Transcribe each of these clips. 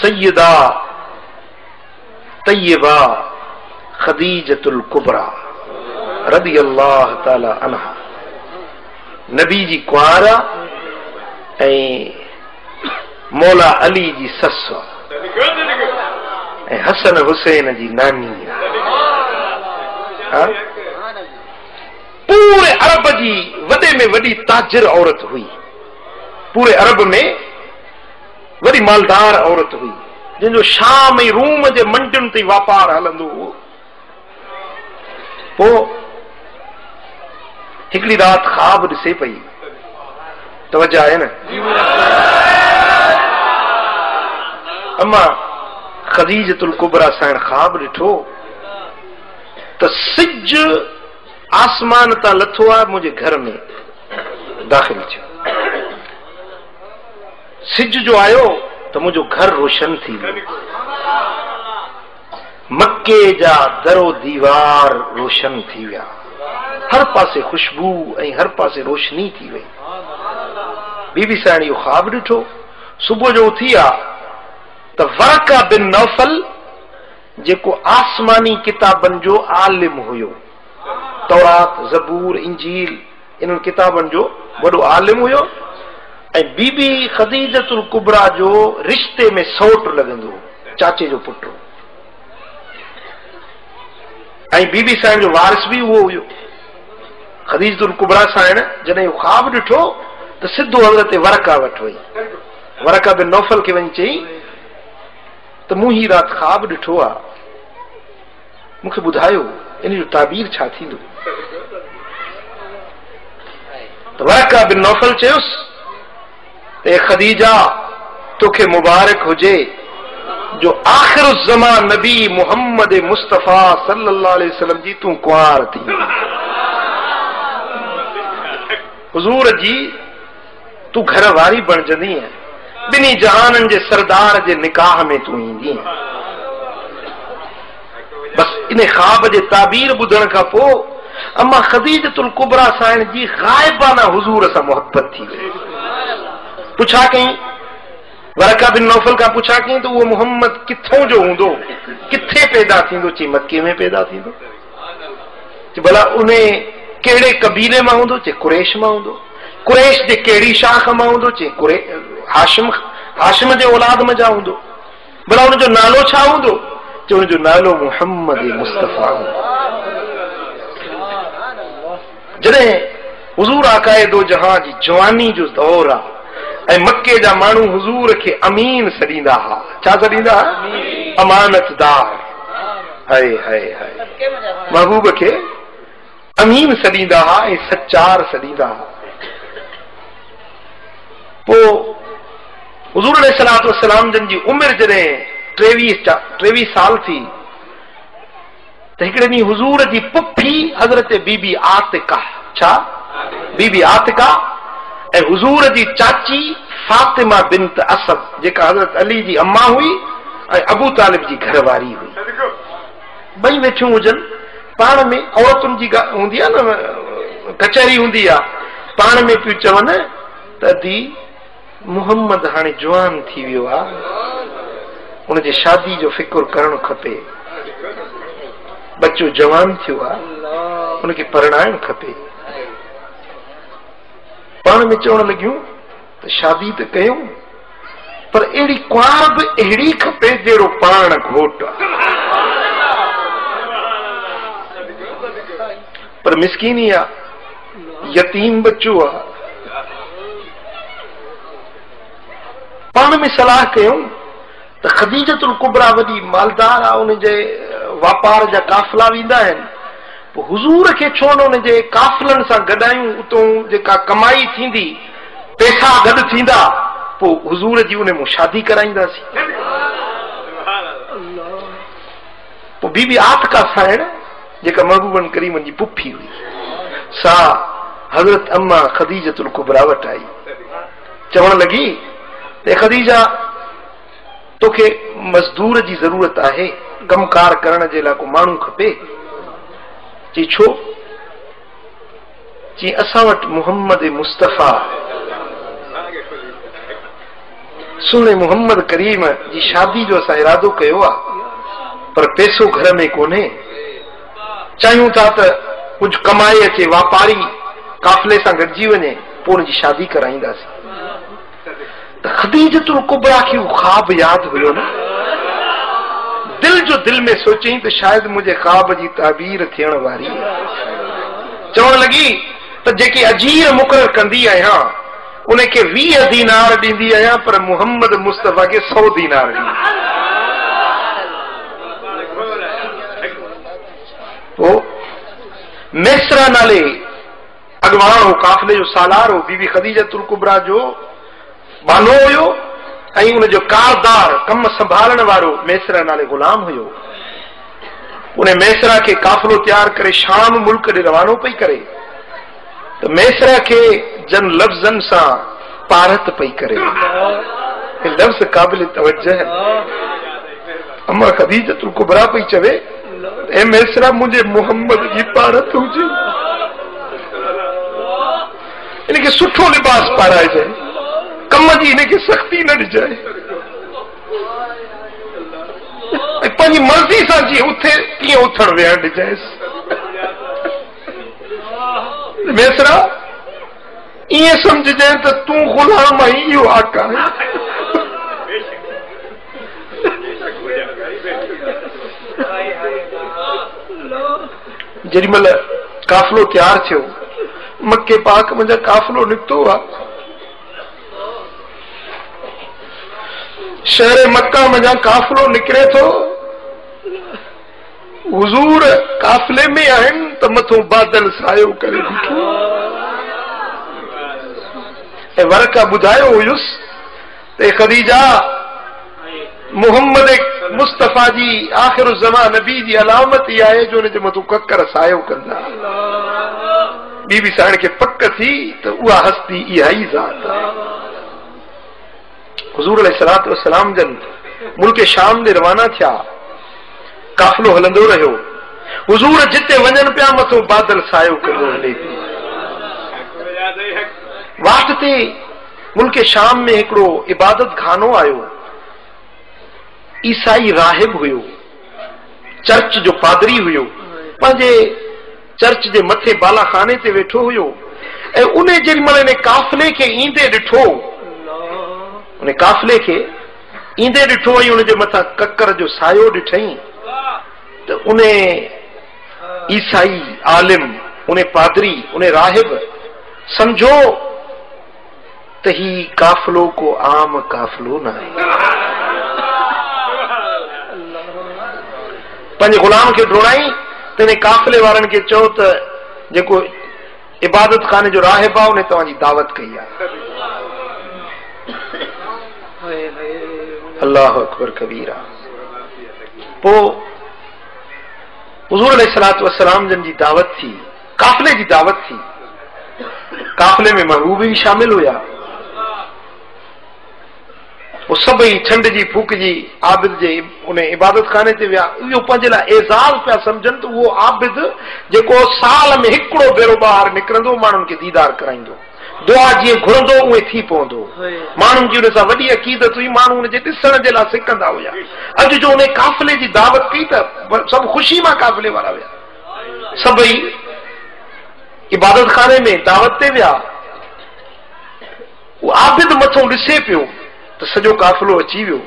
सैयदा तय्यबा खदीजतुल कुबरा रदी अल्लाह ताला अन्हा नबी जी कुआरा ऐं मौला अली जी ससु ऐं हसन हुसैन जी नानी। पूरे अरब जी वॾे में वॾी ताजिर औरत हुई, पूरे अरब में वॾी मालदार औरत हुई, जंहिंजो शाम ऐं रूम जे मंडियुनि ते वापार हलंदो हो। पोइ हिकिड़ी राति ख्वाब ॾिसे पई, तवज्जो आहे न? अम्मा खदीजतुल कुबरा सां ख्वाब ॾिठो त सिज आसमान तां लथो आहे, मुंहिंजे घर में दाख़िल थियो। सिज जो आयो त मुंहिंजो घर रोशन थी वियो, मक्के जा दरो दीवार रोशन थी विया, हर पासे खुशबू ऐं हर पासे रोशनी थी वई। बीबी साईं इहो ख्वाब ॾिठो। सुबुह जो उथी आहे त वरका बिन नौफल जेको आसमानी किताबनि जो आलिम हुयो, तौरात ज़बूर इंजील इन्हनि किताबनि जो वॾो आलिम हुयो, ऐं बीबी खदीजतुल कुबरा जो रिश्ते में सौट लॻंदो, चाचे जो पुटु, ऐं बीबी साईं जो वारिस बि उहो हुयो। खदीजतुल कुबरा साईं जॾहिं इहो ख्वाब ॾिठो त सिधो हज़रत वरका वटि वई। वरका बिन नौफल खे वञी चई त मूं ही राति ख्वाब ॾिठो आहे, मूंखे ॿुधायो इन जो ताबीर छा थींदो। त वरका बिन नौफल चयुसि त ए खदीजा, तोखे मुबारक हुजे जो आख़िर ज़मान नबी मुहम्मद मुस्तफ़ा सल्लल्लाहु अलैहि वसल्लम जी तूं कुंवार थी। हुज़ूर जी तूं घर वारी बणजंदी है, ॿिन्ही जहाननि जे सरदार जे निकाह में तूं ईंदी है। बस इन ख्वाब जे ताबीर ॿुधण खां पोइ अम्मा खदीजतुल कुबरा साईं जी ग़ाइबाना हुज़ूर सां मोहब्बत थी वई। पुछा कई, वरका बिन नौफल खां पुछा कई त उहो मोहम्मद किथों जो हूंदो, किथे पैदा थींदो? चई मक्के में पैदा थींदो। चई भला उन कहिड़े कबीले मां हूंदो? चई कुरैश मां हूंदो। कुरैश जे कहिड़ी शाख मां हूंदो? चई हाशिम जे औलाद में जा हूंदो। भला उनजो नालो छा हूंदो? चई उनजो नालो मुहम्मद मुस्तफ़ा हूंदो। जॾहिं हुज़ूर आकाए दो जहां जी जवानी जो दौर आहे ऐं मक्के जा माण्हू हुज़ूर खे अमीन सॾींदा हुआ। छा सॾींदा हुआ? अमानतदार। हाय हाय हाय, महबूब खे अमीन सॾींदा हुआ ऐं सचार सॾींदा हुआ। पोइ हुज़ूर अलैहिस्सलातु वस्सलाम जन जी उमिरि जॾहिं 23 साल थी त हिकिड़े ॾींहुं हुज़ूर जी पुफी हज़रत बीबी आतिका, छा बीबी आतिका, ऐं हुज़ूर जी चाची फातिमा बिन्त असद जेका हज़रत अली जी अम्मा हुई ऐं अबू तालिब जी घरवारी हुई, ॿई वेठियूं हुजनि पाण में। औरतुनि जी हूंदी आहे न, कचहरी हूंदी आहे, पाण में पियूं चवनि त दी मुहम्मद हाणे जवान थी वियो आहे, हुनजे शादी जो फिक्र करणु खपे, बच्चो जवान थियो आहे, हुनखे परणाइणु खपे। पाण में चवण लॻियूं त शादी त कयूं, पर अहिड़ी कुंवार बि अहिड़ी खपे जहिड़ो पाण घोट आहे। पर मिसकीनी आहे, यतीम बच्चो आहे। पाण में सलाह कयूं त खदीजतुल कुबरा वॾी मालदार आहे, उनजे वापार जा काफ़िला वेंदा आहिनि, पोइ हुज़ूर खे छो न उनजे काफ़िलनि सां गॾायूं, उतां जेका कमाई थींदी, पैसा गॾु थींदा, पोइ हुज़ूर जी उन में शादी कराईंदासीं। पोइ बीबी आतिका साइण जेका महबूबन करीमन जी पुफी हुई, सा हज़रत अम्मा खदीजतुल कुबरा वटि आई, चवण लॻी त खदीजा तोखे मज़दूर जी ज़रूरत आहे, कमकार करण जे लाइ को माण्हू खपे। चई छो? चई असां वटि मुहम्मद मुस्तफ़ा सुने मोहम्मद करीम जी शादी जो असां इरादो कयो आहे, पर पैसो घर में कोन्हे। चाहियूं था त कुझु कमाए अचे, वापारी काफ़िले सां गॾिजी वञे, पोइ हुनजी शादी कराईंदासीं। त ख़दीजतुल कुबरा खे ख्वाब यादि हुयो न, दिल जो दिल में सोचई त शायदि मुंहिंजे ख्वाब जी ताबीर थियण वारी आहे। चवण लॻी त जेकी अजीर मुक़रर कंदी आहियां उनखे 20 दीनार ॾींदी आहियां, पर मुहम्मद मुस्तफ़ा खे 100 दीनार ॾींदी। पोइ मैसरा नाले अॻवान हो, काफ़िले जो सालार हो, बीबी ख़दीजतुल कुबरा जो बानो हुयो, ऐं उनजो कारदार कम संभालण वारो मैसरा नाले गुलाम हुयो। उन मैसरा खे काफ़िलो तैयार करे शाम मुल्क ॾे रवानो पई करे, त मैसरा खे जन लफ़्ज़नि सां पारत पई करे। लफ़्ज़ क़ाबिल तवज्जो है। अम्मा ख़दीजतुल कुबरा पई चवे, ए मैसरा मुंहिंजे मुहम्मद जी पारत हुजे, इनखे सुठो लिबास पाराइजे, कम जी इनखे सख़्ती न ॾिजाए, ऐं पंहिंजी मर्ज़ी सां जीअं उथे कीअं उथण वेहण ॾिजाएसि। मैसरा ईअं सम्झजांइ त तूं ग़ुलाम आहीं, इहो आका आहे। जेॾी महिल काफ़िलो तैयार थियो, मके पाक मुंहिंजा काफ़िलो निकितो आहे, शहर मक्का मुंहिंजा काफ़िलो निकिरे थो, हुज़ूर काफ़िले में आहिनि त मथो बादल सायो करे बीठो। ऐं वरका ॿुधायो हुयुसि त ख़दीजा मुहम्मद मुस्तफ़ा जी आख़िर ज़मा नबी जी अलामत ई आहे जो हुनजे मथां ककर सायो कंदा। बीबी साण खे पक थी त उहा हस्ती इहा ई ज़ात आहे। हुज़ूर अलैहिस्सलातु वस्सलाम जन मुल्क शाम ॾे रवाना थिया, काफ़िलो हलंदो रहियो। हुज़ूर जिते वञनि पिया मथो बादल सायो कंदो हले पियो। वाट ते मुल्क शाम में हिकिड़ो इबादत खानो आयो, ईसाई राहिब हुयो, चर्च जो पादरी हुयो, पंहिंजे चर्च जे मथे बालाखाने ते वेठो हुयो। ऐं उन जेॾी महिल इन काफ़िले खे ईंदे ॾिठो, उन काफ़िले खे ईंदे ॾिठो ऐं उनजे मथां ककर जो सायो ॾिठई, त उन ईसाई आलिम, उन पादरी, उन राहिब समझो त ही काफ़िलो को आम काफ़िलो न आहे। पंहिंजे ग़ुलाम खे ढोड़ाई त इन काफ़िले वारनि खे चओ त जेको इबादत खाने जो राहिब आहे उन तव्हांजी दावत कई आहे। अल्लाह अकबर कबीरा। पोइ हुज़ूर अलैहिस्सलातु वस्सलाम जन जी दावत थी, काफ़िले जी दावत थी। काफ़िले में महबूब भी शामिल हुया। वो सभई ठंड जी फूक जी आबिद जे उन इबादत खाने ते विया। इहो पंहिंजे लाइ एज़ाज़ पिया सम्झनि त उहो आबिद जेको साल में हिकिड़ो भेरो ॿाहिरि निकिरंदो, माण्हुनि खे दीदार कराईंदो, दुआ जीअं घुरंदो उहे थी पवंदो। माण्हुनि जी हुन सां वॾी अक़ीदत हुई, माण्हू हुनजे ॾिसण जे लाइ सिकंदा हुया। अॼु जो उन काफ़िले जी दावत कई त सभु ख़ुशी मां काफ़िले वारा विया, सभई इबादत खाने में दावत ते विया। उहो आबिद मथों ॾिसे पियो त सॼो काफ़िलो अची वियो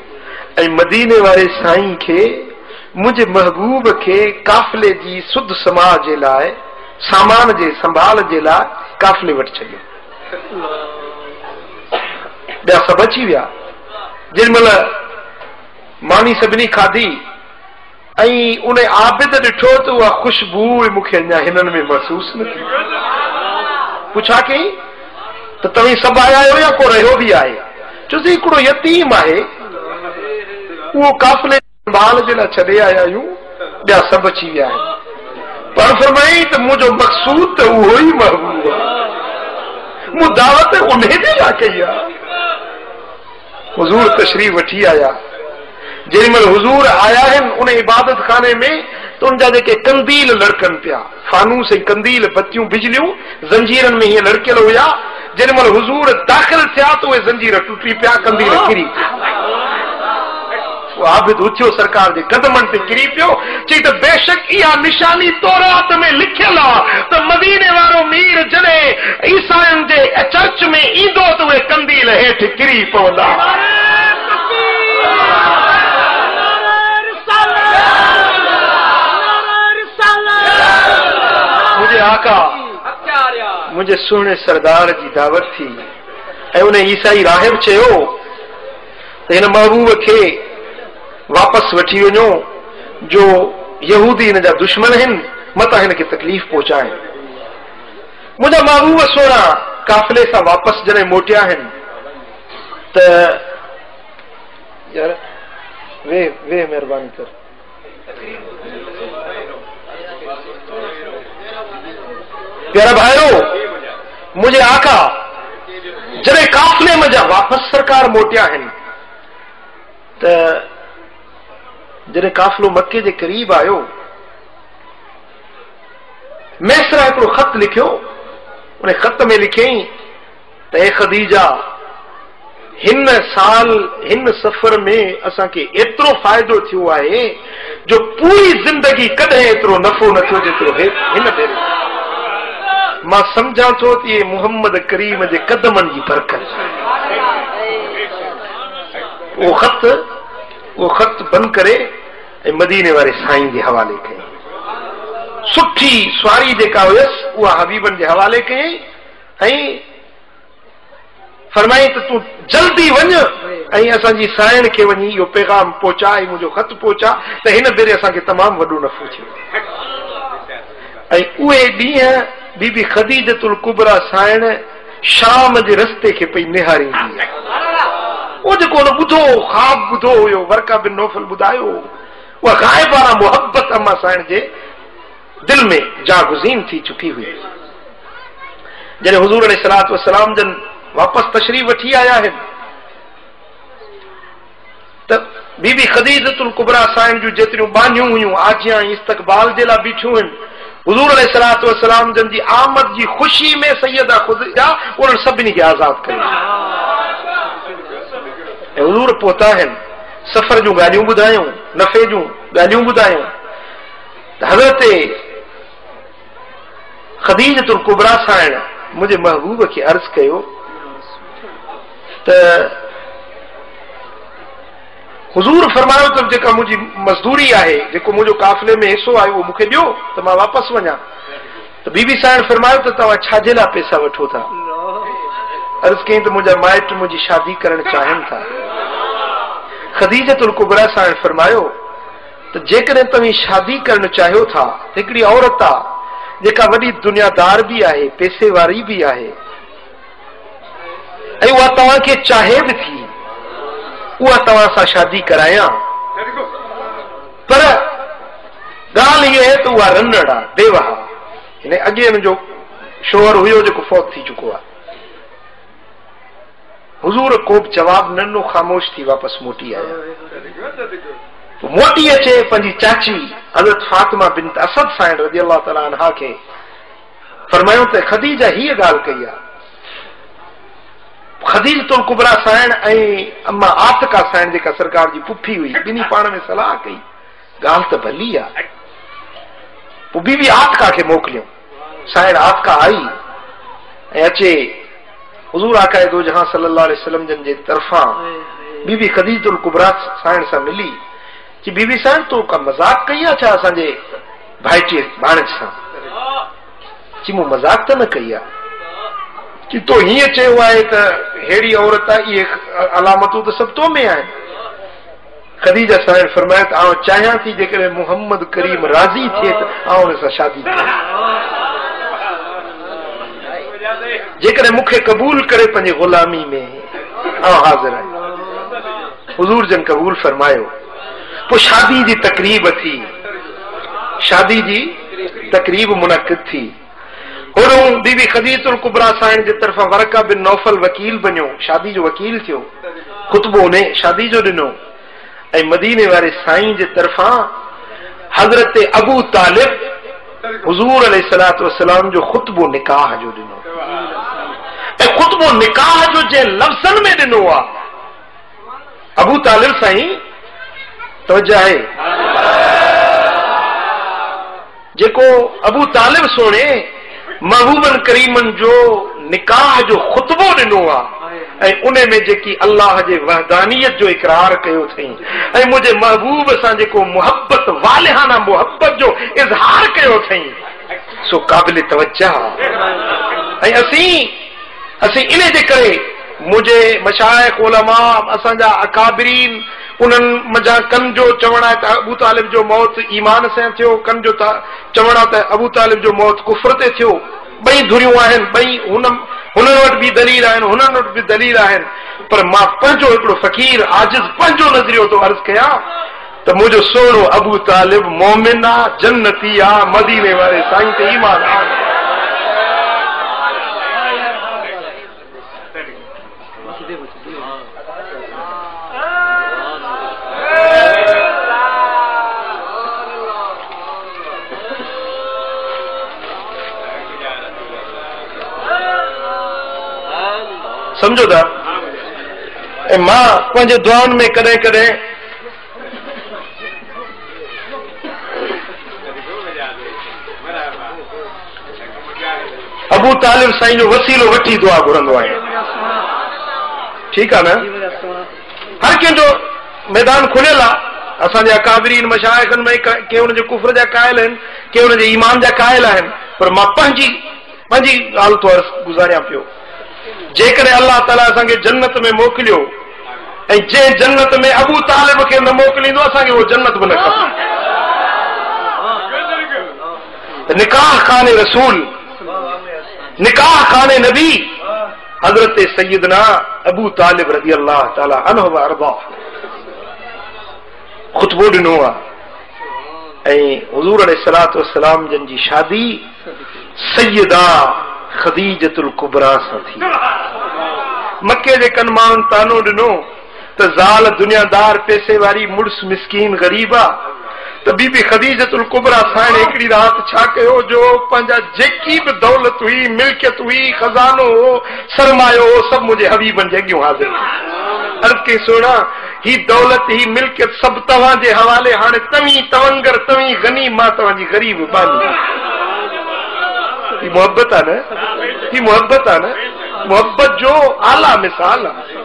ऐं मदीने वारे साईं खे, मुंहिंजे महबूब खे काफ़िले जी सुध समाज जे लाइ, सामान जे संभाल जे लाइ काफ़िले वटि छॾियो। ॿिया सभु अची विया। जेॾी महिल मानी सभिनी खाधी ऐं उन आबिद ॾिठो त उहा ख़ुशबू मूंखे अञा हिननि में महसूस न थी। पुछा कई त तव्हीं सभु आया आहियो या को रहियो बि आहे? चयोसि हिकिड़ो यतीम आहे, उहो काफ़िले संभाल जे लाइ छॾे आया आहियूं, ॿिया सभु अची विया आहिनि। पर फरमाई त मुंहिंजो मक़सूद त उहो ई महबूब आहे, मूं दावत उन जे लाइ कई आहे। हुज़ूर तशरीफ़ वठी आया। जेॾी महिल हुज़ूर आया आहिनि उन इबादत खाने में त उनजा जेके कंदील लड़कनि पिया, फानूस ऐं कंदील, बत्तियूं, बिजलियूं जंजीरनि में हीअं लड़कियल हुया। जेॾी महिल हुज़ूर दाख़िल थिया त उहे ज़ंजीर टुटी पिया, कंदील किरी आबिद उथियो सरकार जे कदमनि ते किरी पियो, चई त बेशक इहा निशानी तौरात में लिखियल आहे त मदीने वारो मीर जॾहिं ईसाइनि जे चर्च में ईंदो त उहे कंदील हेठि किरी पवंदा। मुंहिंजे आका मुंहिंजे सुहिणे सरदार जी दावत थी ऐं उन ईसाई राहिब चयो त हिन महबूब खे वापस वठी वञो जो यहूदी हिन जा दुश्मन आहिनि, मता हिन खे तकलीफ़ पहुचाए। मुंहिंजा महबूब सोना काफ़िले सां वापस जॾहिं मोटिया आहिनि त यार वे महिरबानी कर, प्यारा भाइयों, मुंहिंजे आका जॾहिं काफ़िले मजा वापस सरकार मोटिया आहिनि त जॾहिं काफ़िलो मक्के जे क़रीब आयो, मैसरा हिकिड़ो ख़त लिखियो, उन ख़त में लिखियईं त ए ख़दीजा, हिन साल हिन सफ़र में असांखे एतिरो फ़ाइदो थियो आहे जो पूरी ज़िंदगी कॾहिं एतिरो नफ़ो न थियो जेतिरो हिन भेरे। मां सम्झां थो त इहे मुहम्मद करीम जे कदमनि जी बरकत। उहो ख़त बंदि करे ऐं मदीने वारे साईं जे हवाले कयईं। सुठी सवारी जेका हुयसि उहा हबीबनि जे हवाले कयईं ऐं फरमाई त तूं जल्दी वञ ऐं असांजी साइण खे वञी इहो पैगाम पहुचा ऐं मुंहिंजो ख़त पहुचा त हिन भेरे असांखे तमामु वॾो नफ़ो थियो। ऐं उहे ॾींहं बीबी ख़दीजतुल कुबरा साइण शाम जे रस्ते खे पई निहारींदी आहे। उहो जेको हुन ॿुधो, ख़्वाब ॿुधो हुयो, वर्का बिन नौफल ॿुधायो, उहा ग़ाइबाना मोहब्बत अम्मा साइण जे दिल में जागुज़ीन थी चुकी हुई। जॾहिं हुज़ूर अलैहिस्सलातु वस्सलाम जन वापस तशरीफ़ वठी आया आहिनि त बीबी ख़दीजतुल कुबरा साइण जूं जेतिरियूं बानियूं हुयूं आजियां इस्तक़बाल जे लाइ बीठियूं आहिनि। हुज़ूर अलैहिस्सलातु वस्सलाम जन जी आमद जी ख़ुशी में सैयदा ख़ुदीजा उन्हनि सभिनी खे आज़ाद कयो ऐं हुज़ूर पहुता आहिनि। सफ़र जूं ॻाल्हियूं ॿुधायूं, नफ़े जूं ॻाल्हियूं ॿुधायूं त हज़रत ख़दीजतुल कुबरा साइण मुंहिंजे महबूब खे अर्ज़ कयो त हुज़ूर फरमायो त जेका मुंहिंजी मज़दूरी आहे, जेको मुंहिंजो काफ़िले में हिसो आहे, उहो मूंखे ॾियो त मां वापसि वञा। त बीबी साइण फरमायो त तव्हां छाजे लाइ पैसा वठो था? अर्ज़ कयईं त मुंहिंजा माइट मुंहिंजी शादी करणु चाहिनि था। ख़दीजतुल कुबरा साइण फरमायो त जेकॾहिं तव्हीं शादी करणु चाहियो था, हिकिड़ी औरत आहे जेका वॾी दुनियादार बि आहे, पैसे वारी बि आहे ऐं उहा तव्हांखे चाहे बि थी, उहा तव्हां सां शादी करायां, पर ॻाल्हि इहा आहे त उहा रनड़ आहे, बेवाह। हिन अॻे मुंहिंजो शोहर हुयो जेको फौत थी चुको आहे। हुज़ूर को बि जवाब न ॾिनो, ख़ामोश थी वापसि मोटी आया। मोटी अचे पंहिंजी चाची हज़रत फातिमा बिन्त असद साइण रज़ियल्लाहु तआला अन्हा खे फरमायो त ख़दीजा हीअ ॻाल्हि कई आहे। ख़दीजतुल कुबरा साइण ऐं अम्मा आतिका साइण जेका सरकार जी पुफी हुई, ॿिन्ही पाण में सलाह कई, ॻाल्हि त भली आहे। पोइ बीबी आतिका खे मोकिलियो। साइण आतिका आई ऐं अचे हुज़ूर आकाए दो जहां सल्लल्लाहु अलैहि वसल्लम जन जे तरफ़ां बीबी ख़दीजतुल कुबरा साइण सां मिली। कि बीबी साइण तो का मज़ाक कई आहे छा असांजे भाइटीअ भाणेज सां? कि मूं मज़ाक त न कई आहे। कि तो हीअं चयो आहे त अहिड़ी औरत आहे, इहे अलामतूं त सभु तो में आहिनि। ख़दीजा साइण फरमायो त आउं चाहियां थी जेकॾहिं मुहम्मद करीम राज़ी थिए त आउं हुन सां शादी कयां, जेकॾहिं मूंखे क़बूल करे पंहिंजी ग़ुलामी में आउं हाज़िर आहियां। हुज़ूर जन क़बूल फरमायो। पोइ शादी जी तक़रीब थी, शादी जी तक़रीब मुनक़िद थी। हुन बीबी ख़दीजतुल कुबरा साइण जे तरफ़ां वरका बिन नौफल वकील बनियो, शादी जो वकील थियो, ख़ुतबो ने शादी जो ॾिनो। ऐं मदीने वारे साईं जे तरफ़ां हज़रत अबू तालिब हुज़ूर अलैहिस्सलातु वस्सलाम जो ख़ुतबो निकाह जो ॾिनो। ऐं ख़ुतबो निकाह जो जे लफ़्ज़नि में ॾिनो आहे अबू तालिब साईं तवज्जो आहे जेको अबू तालिब सोणे महबूबन करीमन जो निकाह जो ख़ुतबो ॾिनो आहे ऐं उन में जेकी अल्लाह जे वहदानियत जो इक़रार कयो अथई ऐं मुंहिंजे महबूब सां जेको मुहबत वालिहाना मुहबत जो इज़हार कयो अथई सो क़ाबिल तवज्जो ऐं असीं इन जे करे मुझे मशाइख उलमा असांजा अकाबिरीन उन्हनि मजा कन जो चवण आहे त अबू तालिब जो मौत ईमान सां थियो कन जो चवण आहे त अबू तालिब जो मौत कुफ्र ते थियो ॿई धुरियूं आहिनि ॿई हुननि वटि बि दलील आहिनि हुननि वटि बि दलील आहिनि पर मां पंहिंजो हिकिड़ो फ़कीर आजिज़ पंहिंजो नज़रियो थो अर्ज़ कयां त मुंहिंजो सोनो अबू तालिब मोमिन आहे जन्नती आहे मदीने वारे साईं ते ईमान आहे समझो था ऐं मां पंहिंजे दुआउनि में कॾहिं कॾहिं अबू तालिब साईं जो वसीलो वठी दुआ घुरंदो आहियां ठीकु आहे न हर कंहिंजो मैदान खुलियल आहे असांजे अकाबिरीन मशाइखनि में के हुनजे कुफ्र जा क़ाइल आहिनि के हुनजे ईमान जा क़ाइल आहिनि पर मां पंहिंजी ॻाल्हि थो अर्ज़ गुज़ारियां पियो जेकॾहिं अल्लाह ताला असांखे जन्नत में मोकिलियो ऐं जंहिं जन्नत में अबू तालिब खे न मोकिलींदो असांखे उहो जन्नत बि न खपे निकाह खाने रसूल निकाह खाने नबी हज़रत सैयदना अबू तालिब रज़ी अल्लाह ताला अन्हु व अरदा ख़ुतबो ॾिनो आहे ऐं हुज़ूर अलैहिस्सलातु वस्सलाम जन जी शादी सैयदा खदीजतुल कुबरा सां थी मके जे कन माण्हुनि तानो ॾिनो त ज़ाल दुनियादार पैसे वारी मुड़ुस मिसकीन ग़रीब आहे त बीबी खदीजतुल कुबरा साईं हिकिड़ी राति छा कयो जो पंहिंजा जेकी बि दौलत हुई मिल्कियत हुई खज़ानो हो सरमायो हो सभु मुंहिंजे हबीबनि जे अॻियूं हाज़िर अर्ज़ कई सोना ही दौलत ही मिल्कियत सभु तव्हांजे हवाले हाणे तव्हीं तवंगर तव्हीं गनी मां तव्हांजी ग़रीब बानी ही मोहब्बत आहे न ही मोहब्बत आहे न मोहब्बत जो आला मिसाल आहे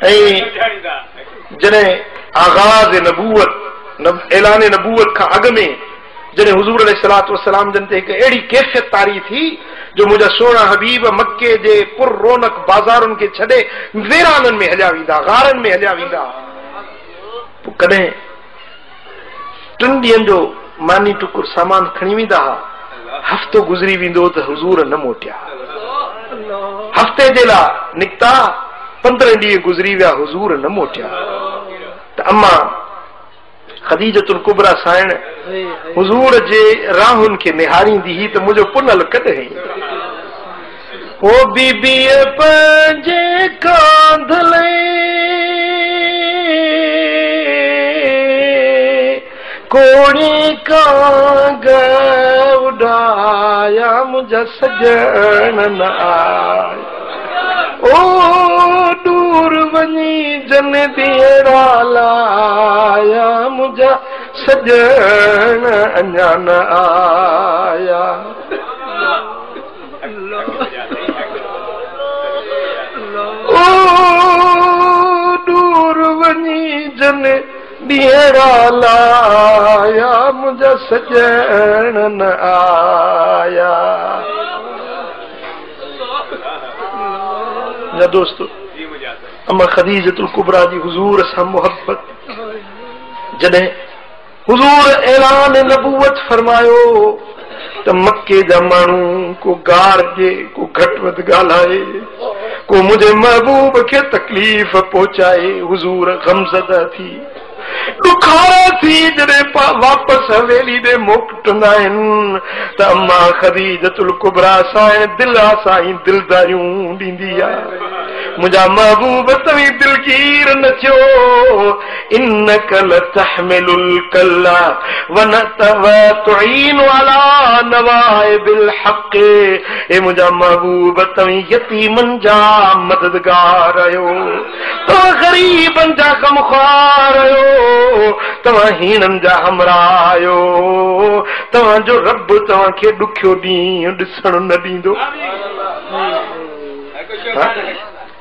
ऐं जॾहिं आगाज़ नबूवत ऐलान नबूवत खां अॻु में जॾहिं हुज़ूर अलैहिस्सलातु वस्सलाम जन ते हिकु अहिड़ी कैफ़ियत तारी थी जो मुंहिंजा सोना हबीब मके जे पुर रौनक बाज़ारुनि खे छॾे वेराननि में हलिया वेंदा गारनि में हलिया वेंदा पोइ कॾहिं 3 ॾींहंनि जो मानी टुकुर सामान खणी वेंदा हुआ हफ़्तो गुज़री वेंदो त हुज़ूर न मोटिया हफ़्ते जे लाइ निकिता 15 ॾींहं गुज़री विया हुज़ूर न मोटिया त अम्मा खदीजतुल कुबरा साइण हुज़ूर जे राहुनि खे निहारींदी ही त मुंहिंजो पुनल कॾहिं ओ बीबीअ पंहिंजे कांधले कोड़ी कांग उड़ाया मुझा सजन न आया ओ दूर वनी जन दियरा लाया मुझा सजन अञा न आया ओ दूर वनी जन दियरा लाया मुझा सजन न आया या दोस्तों अम्मा खदीजतुल कुबरा जी हुजूर सां मोहब्बत जॾहिं हुजूर ऐलान नबूवत फरमायो त मक्के जा माण्हू को गार जे को घटि वधि ॻाल्हाए को मुंहिंजे महबूब खे तकलीफ़ पहुचाए हुजूर गमज़दा थी ॾुखारा थी जॾहिं वापसि हवेली ॾे मोकिटंदा आहिनि त अम्मा खदीजतुल कुबरा साईं दिलि साईं दिलदारियूं ॾींदी आहे मुंहिंजा महबूब तव्हीं दिलगीर तकदीर न थियो इन्नक लतहमिलुल कल्ला वतुईन अला नवाइबिल हक़। ए मुंहिंजा महबूब तव्हीं यतीमन जा मददगार आहियो, तव्हां ग़रीबन जा ग़मख़्वार आहियो, तव्हां हीणनि जा हमराह आहियो, तव्हांजो रब तव्हांखे ॾुखियो ॾींहुं ॾिसण न ॾींदो।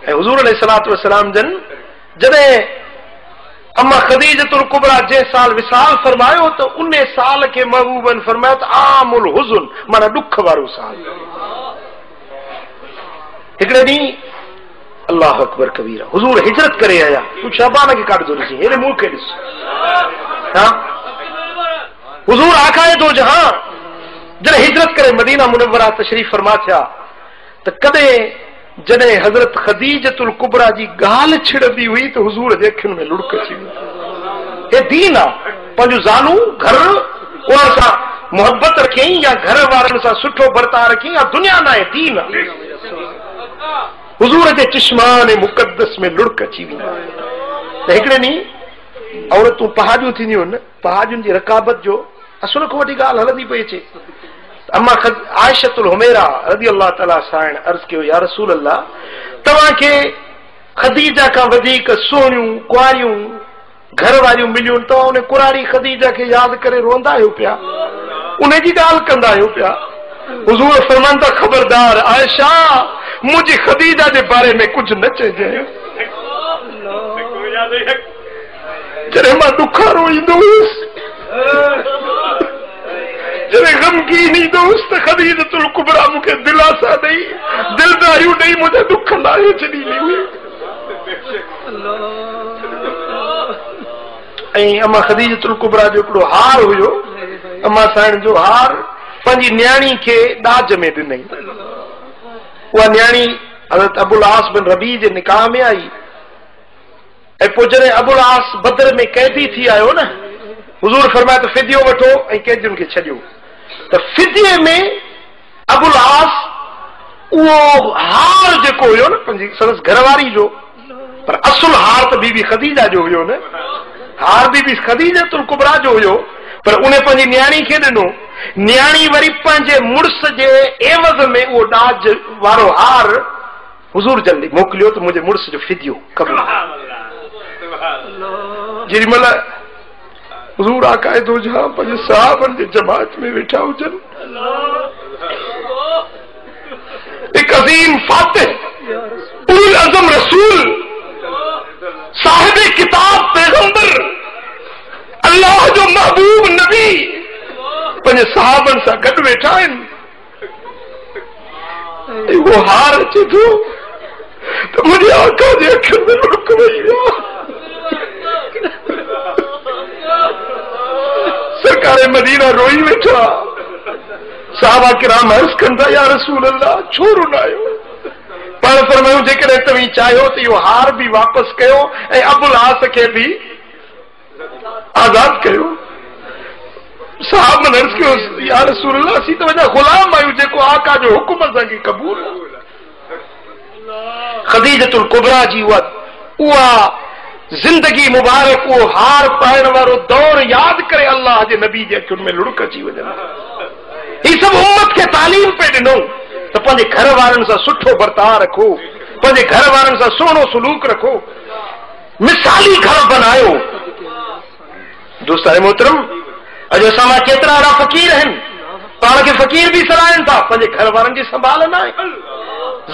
ऐं हुज़ूर अलैहिस्सलातु वस्सलाम जन जॾहिं अम्मा ख़दीजतुल कुबरा जंहिं साल विसाल फरमायो त उन साल खे महबूबन फरमायो त आमुल हुज़न, माना ॾुख वारो साल। हिकिड़े ॾींहुं अल्लाह अकबर कबीरा हुज़ूर हिजरत करे आया, तूं शाबान खे काढ थो ॾिसी, हेॾे मुंहुं खे ॾिस। हुज़ूर आखाए दो जहां जॾहिं हिजरत करे मदीना मुनव्वरा तशरीफ़ फरमा थिया त कॾहिं जॾहिं हज़रत ख़दीजतुल कुबरा जी ॻाल्हि छिड़ंदी हुई त हुज़ूर जे अखियुनि में लुड़क अची वेंदी। हे दीन आहे, पंहिंजूं ज़ालूं घर उन्हनि सां मोहबत रखियईं या घर वारनि सां सुठो बर्ताव रखियईं, या दुनिया न आहे, दीन आहे। हुज़ूर जे चिश्मान मुक़द्दस में लुड़क अची वेंदी। त हिकिड़े ॾींहुं औरतूं पहाजूं थींदियूं आहिनि, पहाजुनि जी रकाबत जो असुल खां वॾी ॻाल्हि हलंदी पई अचे। अम्मा आयशतुल हुमैरा रज़ी अल्लाह ताला सां अर्ज़ कयो, या रसूल अल्लाह, तव्हांखे ख़दीजा खां वधीक सुहिणियूं कुआरियूं घर वारियूं मिलियूं, तव्हां उन कुरारी ख़दीजा खे यादि करे रोंदा आहियो पिया, उन जी ॻाल्हि कंदा आहियो पिया। हुज़ूर फरमान था, ख़बरदार आयशा, मुंहिंजी ख़दीजा जे बारे में कुझु न चइजांइ। जॾहिं मां ॾुखारो ईंदो हुयुसि, जॾहिं ग़मगीन ईंदो हुयुसि त ख़दीजतुल कुबरा मूंखे दिलासा ॾेई, दिलदारियूं ॾेई मुंहिंजा ॾुख लाहे छॾींदी हुई। ऐं अम्मा ख़दीजतुल कुबरा जो हिकिड़ो हार हुयो, अम्मा साईं जो हार पंहिंजी न्याणी खे ॾाज में ॾिनई। उहा न्याणी हज़रत अबुल आस बिन रबी जे निकाह में आई, ऐं पोइ जॾहिं अबुल आस बदर में कैदी थी आयो न, हुज़ूर फरमाया त फिदियो वठो ऐं कैदियुनि खे छॾियो। त फिदिये में अबुल आस उहो हार जेको हुयो न पंहिंजी संदसि घरवारी जो, पर असुल हार त बीबी ख़दीजा जो हुयो न, हार बीबी ख़दीजतुल कुबरा जो हुयो, पर उन पंहिंजी न्याणी खे ॾिनो। न्याणी वरी पंहिंजे मुड़ुस जे एवज़ में उहो ॾाज वारो हार हुज़ूर जल्दी मोकिलियो त मुंहिंजे मुड़ुस जो फिदियो क़बूल। जेॾी महिल हुज़ूर आक़ाइदो जहां पंहिंजे सहाबनि जे जमात में वेठा हुजनि, हिकु अज़ीम फातिह उल अज़म रसूल साहिब किताब पैगंबर अल्लाह जो महबूब नबी पंहिंजे सहाबनि सां गॾु वेठा आहिनि। उहो हार अचे थो त मुंहिंजे आका जे अखियुनि में लुड़क वई वियो। सरकार मदीना रोई वेठा, साहबा किराम अर्ज़ कंदा, या रसूल अल्लाह, छो रुनायो? पाण फरमायूं, जेकॾहिं तव्हीं चाहियो त इहो हार बि वापसि कयो ऐं अबुल आस खे बि आज़ाद कयो। साहबनि अर्ज़ कयो, या रसूल अल्लाह, असीं त वञा ग़ुलाम आहियूं जेको आका जो हुकुम असांखे क़बूल। ख़दीजतुल कुबरा जी उहा जिंदगी मुबारक, उहो हार पाइण वारो दौर यादि करे अल्लाह जे नबी जे अखियुनि में लुड़क अची वञनि। ही सभु उम्मत खे तालीम पे ॾिनो त पंहिंजे घर वारनि सां सुठो बर्ताव रखो, पंहिंजे घर वारनि सां सुहिणो सलूक रखो, मिसाली घर बनायो। दोस्तान मोहतरम, अॼु असां मां केतिरा अहिड़ा फ़क़ीर आहिनि, पाण खे फ़क़ीर बि सलाहिनि था, पंहिंजे घर वारनि जी संभाल न आहे।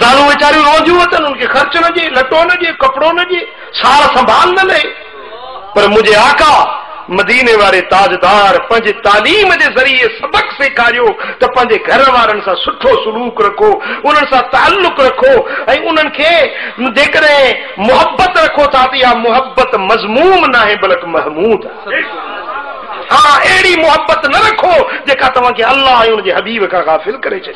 ज़ालूं वीचारियूं रोज़ियूं अथनि, उनखे ख़र्च न ॾिए, लटो न ॾिए, कपिड़ो न ॾिए, सार संभाल न लहे। पर मुंहिंजे आका मदीने वारे ताजदार पंहिंजे तालीम जे ज़रिए सबक सेखारियो त पंहिंजे घर वारनि सां सुठो सलूक रखो, उन्हनि सां ताल्लुक रखो, ऐं उन्हनि खे जेकॾहिं मोहबत रखो था त इहा मोहबत मज़मूम न आहे बल्कि महमूद आहे। हाँ, अहिड़ी मोहबत न रखो जेका तव्हांखे अल्लाह ऐं हुनजे हबीब खां गाफ़िल करे छॾे।